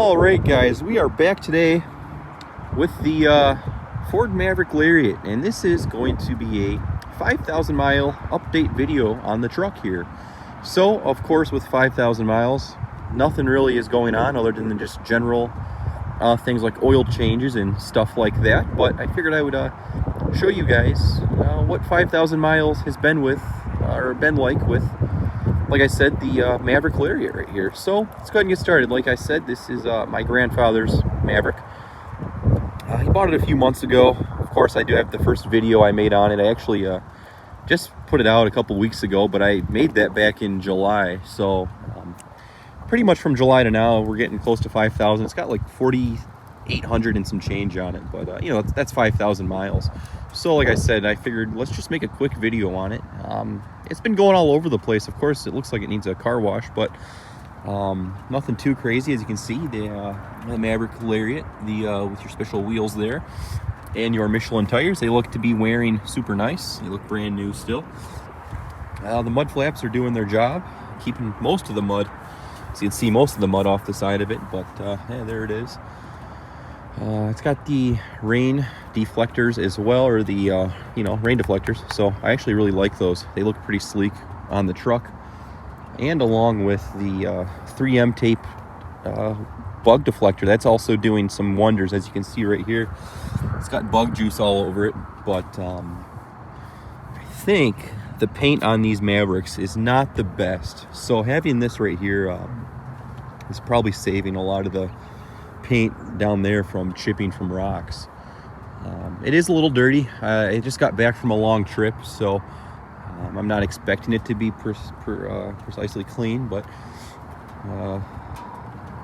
All right, guys, we are back today with the Ford Maverick Lariat, and this is going to be a 5,000 mile update video on the truck here. So, of course, with 5,000 miles, nothing really is going on other than just general things like oil changes and stuff like that. But I figured I would show you guys what 5,000 miles has been with, or been like with, like I said, the Maverick Lariat right here. So let's go ahead and get started. Like I said, this is my grandfather's Maverick. He bought it a few months ago. Of course, I do have the first video I made on it. I actually just put it out a couple weeks ago, but I made that back in July. So pretty much from July to now, we're getting close to 5,000. It's got like 4,800 and some change on it, but you know, that's 5,000 miles. So like I said, I figured let's just make a quick video on it. It's been going all over the place. Of course, it looks like it needs a car wash, but nothing too crazy. As you can see, the Maverick Lariat, with your special wheels there, and your Michelin tires, they look to be wearing super nice. They look brand new still. The mud flaps are doing their job, keeping most of the mud. So you can see most of the mud off the side of it, but yeah, there it is. It's got the rain deflectors as well, or the you know, rain deflectors. So I actually really like those. They look pretty sleek on the truck, and along with the 3M tape bug deflector, that's also doing some wonders. As you can see right here, it's got bug juice all over it. But I think the paint on these Mavericks is not the best, so having this right here is probably saving a lot of the paint down there from chipping from rocks. It is a little dirty. I just got back from a long trip, so I'm not expecting it to be precisely clean, but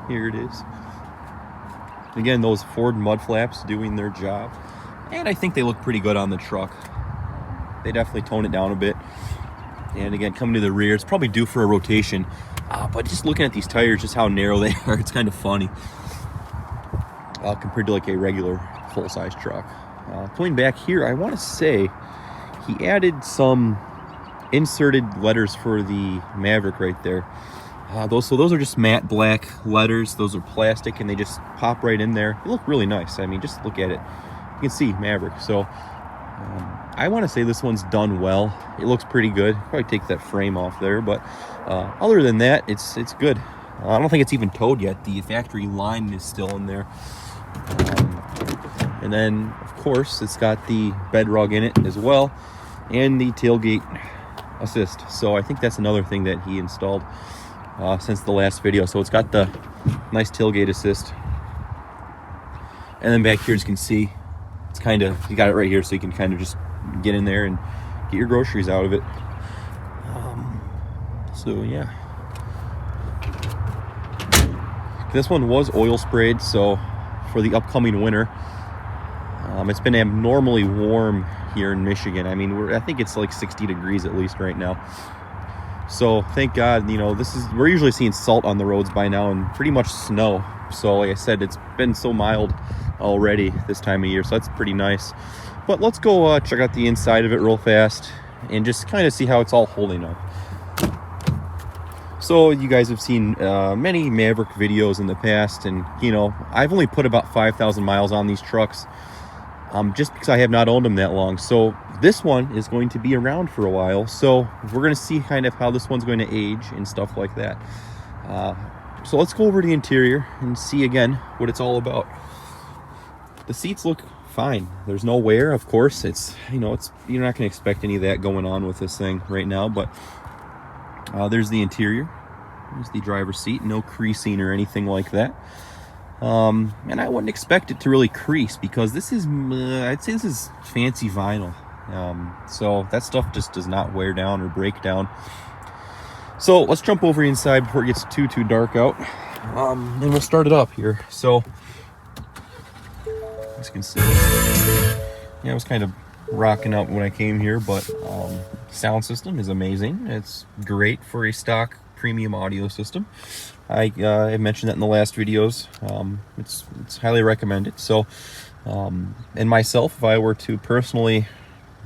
here it is. Again, those Ford mud flaps doing their job, and I think they look pretty good on the truck. They definitely tone it down a bit. And again, coming to the rear, it's probably due for a rotation, but just looking at these tires, just how narrow they are, it's kind of funny compared to like a regular full-size truck. Coming back here, I want to say he added some inserted letters for the Maverick right there. Those are just matte black letters. Those are plastic, and they just pop right in there. They look really nice. I mean, just look at it. You can see Maverick. So I want to say this one's done well. It looks pretty good. Probably take that frame off there, but other than that, it's good. I don't think it's even towed yet. The factory line is still in there. And then, of course, it's got the bed rug in it as well, and the tailgate assist. So I think that's another thing that he installed since the last video. So it's got the nice tailgate assist. And then back here, as you can see, it's kind of, you got it right here, so you can kind of just get in there and get your groceries out of it. So yeah, this one was oil sprayed, so for the upcoming winter, it's been abnormally warm here in Michigan. I mean, I think it's like 60 degrees at least right now. So thank God, you know, we're usually seeing salt on the roads by now and pretty much snow. So like I said, it's been so mild already this time of year, so that's pretty nice. But let's go check out the inside of it real fast and just kind of see how it's all holding up. So you guys have seen many Maverick videos in the past, and you know, I've only put about 5,000 miles on these trucks just because I have not owned them that long. So this one is going to be around for a while, so we're going to see kind of how this one's going to age and stuff like that. So let's go over the interior and see again what it's all about. The seats look fine. There's no wear, of course. It's, you know, you're not going to expect any of that going on with this thing right now, but there's the interior. There's the driver's seat. No creasing or anything like that. And I wouldn't expect it to really crease because this is, I'd say this is fancy vinyl. So that stuff just does not wear down or break down. So let's jump over inside before it gets too dark out. And we'll start it up here. So as you can see, yeah, I was kind of rocking out when I came here, but sound system is amazing. It's great for a stock premium audio system. I mentioned that in the last videos. It's highly recommended. So and myself, if I were to personally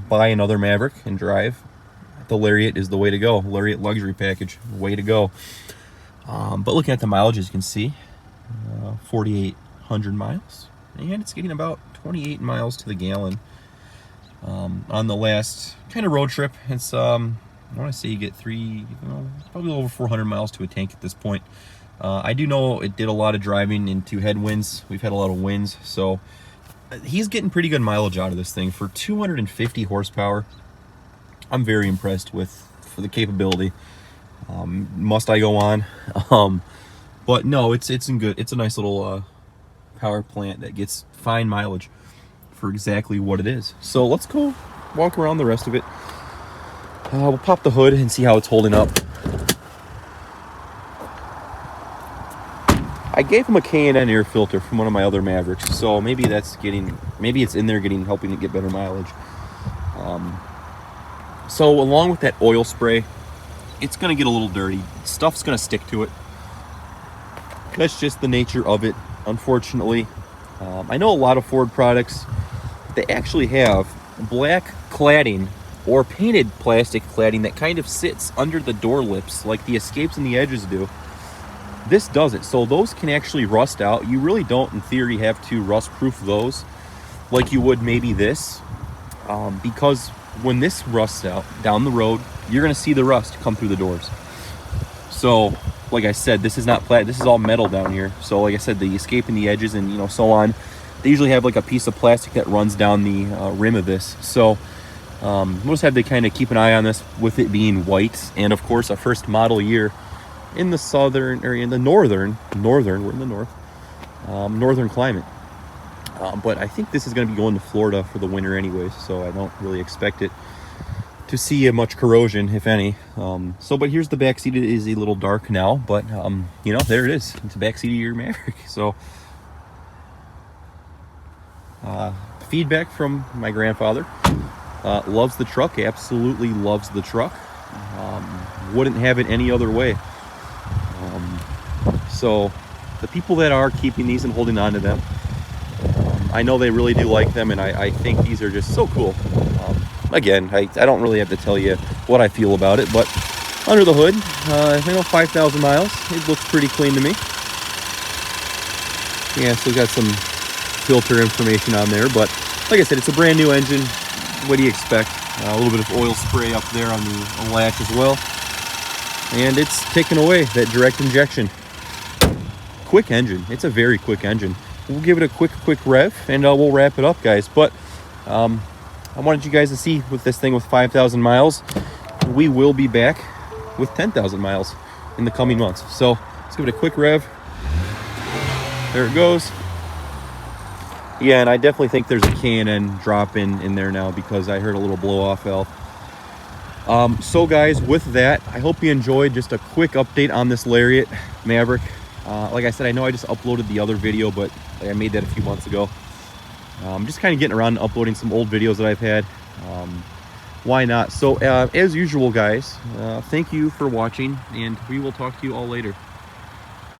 buy another Maverick and drive, the Lariat is the way to go. Lariat luxury package, way to go. But looking at the mileage, as you can see, 4,800 miles, and it's getting about 28 miles to the gallon. On the last kind of road trip, it's I want to say you get probably over 400 miles to a tank at this point. I do know it did a lot of driving into headwinds. We've had a lot of winds, so he's getting pretty good mileage out of this thing for 250 horsepower. I'm very impressed for the capability. Must I go on? But no, it's in good. It's a nice little power plant that gets fine mileage for exactly what it is. So let's go walk around the rest of it. We'll pop the hood and see how it's holding up. I gave him a K&N air filter from one of my other Mavericks, so maybe it's in there helping it get better mileage. So along with that oil spray, it's gonna get a little dirty. Stuff's gonna stick to it. That's just the nature of it, unfortunately. I know a lot of Ford products, they actually have black cladding or painted plastic cladding that kind of sits under the door lips like the escapes and the edges do. This doesn't, so those can actually rust out. You really don't, in theory, have to rust proof those like you would maybe this, because when this rusts out down the road, you're gonna see the rust come through the doors. So like I said, this is not this is all metal down here. So like I said, the escape and the edges and so on, they usually have like a piece of plastic that runs down the rim of this. So we'll just have to kind of keep an eye on this with it being white, and of course a first model year in the southern, or in the northern, we're in the north, northern climate. But I think this is going to be going to Florida for the winter anyways, so I don't really expect it to see much corrosion, if any. But here's the back seat. It is a little dark now, but there it is. It's the back seat of your Maverick. So feedback from my grandfather. Loves the truck, absolutely loves the truck. Wouldn't have it any other way. So the people that are keeping these and holding on to them, I know they really do like them, and I think these are just so cool. Again, I don't really have to tell you what I feel about it, but under the hood, 5,000 miles, it looks pretty clean to me. Yeah, still got some filter information on there, but like I said, it's a brand new engine. What do you expect? A little bit of oil spray up there on the latch as well. And it's taken away that direct injection. Quick engine. It's a very quick engine. We'll give it a quick rev, and we'll wrap it up, guys. But I wanted you guys to see with this thing with 5,000 miles, we will be back with 10,000 miles in the coming months. So let's give it a quick rev. There it goes. Yeah, and I definitely think there's a K&N drop in there now, because I heard a little blow-off valve. So guys, with that, I hope you enjoyed just a quick update on this Lariat Maverick. Like I said, I know I just uploaded the other video, but I made that a few months ago. I'm just kind of getting around to uploading some old videos that I've had. Why not? So as usual, guys, thank you for watching, and we will talk to you all later.